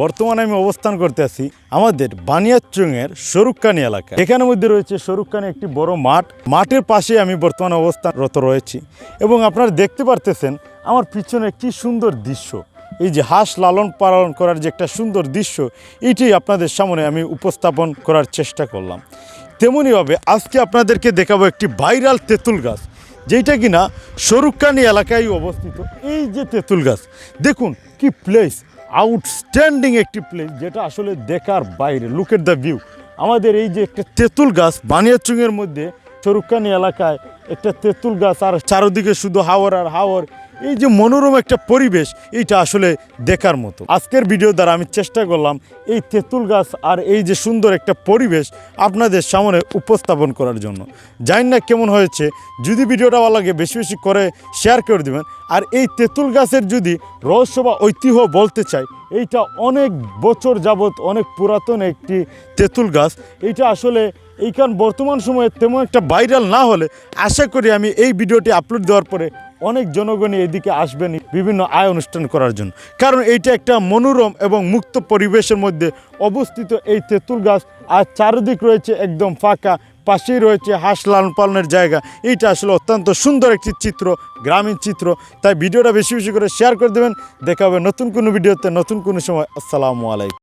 বর্তমানে আমি অবস্থান করতে আছি আমাদের বানিয়াচংয়ের শরুক্কানি এলাকা। এখানের মধ্যে রয়েছে শরুক্কানি একটি বড় মাঠ। মাঠের পাশে আমি বর্তমানে অবস্থানরত রয়েছি এবং আপনারা দেখতে পারতেছেন আমার পিছনে কি সুন্দর দৃশ্য। এই যে হাঁস লালন পালন করার যে একটা সুন্দর দৃশ্য, এইটি আপনাদের সামনে আমি উপস্থাপন করার চেষ্টা করলাম। তেমনিভাবে আজকে আপনাদেরকে দেখাবো একটি ভাইরাল তেঁতুল গাছ, যেটা কিনা শরুক্কানি এলাকায় অবস্থিত। এই যে তেঁতুল গাছ, দেখুন কি প্লেস, আউটস্ট্যান্ডিং একটি প্লেস, যেটা আসলে দেখার বাইরে। Look at the view. আমাদের এই যে একটা তেঁতুল গাছ বানিয়াচংয়ের মধ্যে শরুক্কানি এলাকায় একটা তেঁতুল গাছ, আর চারদিকে শুধু হাওর আর হাওর। এই যে মনোরম একটা পরিবেশ, এইটা আসলে দেখার মতো। আজকের ভিডিও দ্বারা আমি চেষ্টা করলাম এই তেঁতুল গাছ আর এই যে সুন্দর একটা পরিবেশ আপনাদের সামনে উপস্থাপন করার জন্য। জানি না কেমন হয়েছে, যদি ভিডিওটা ভালো লাগে বেশি বেশি করে শেয়ার করে দেবেন। আর এই তেঁতুল গাছের যদি রহস্য বা ঐতিহ্য বলতে চাই, এইটা অনেক বছর যাবৎ অনেক পুরাতন একটি তেঁতুল গাছ। এইটা আসলে এইখান বর্তমান সময়ে তেমন একটা ভাইরাল না হলে আশা করি আমি এই ভিডিওটি আপলোড দেওয়ার পরে অনেক জনগণই এদিকে আসবেন বিভিন্ন আয় অনুষ্ঠান করার জন্য। কারণ এইটা একটা মনোরম এবং মুক্ত পরিবেশের মধ্যে অবস্থিত এই তেঁতুল গাছ। আর চারিদিক রয়েছে একদম ফাঁকা, পাশেই রয়েছে হাঁস লালন পালনের জায়গা। এইটা আসলে অত্যন্ত সুন্দর একটি চিত্র, গ্রামীণ চিত্র। তাই ভিডিওটা বেশি বেশি করে শেয়ার করে দেবেন। দেখা হবে নতুন কোনো ভিডিওতে, নতুন কোনো সময়। আসসালামু আলাইকুম।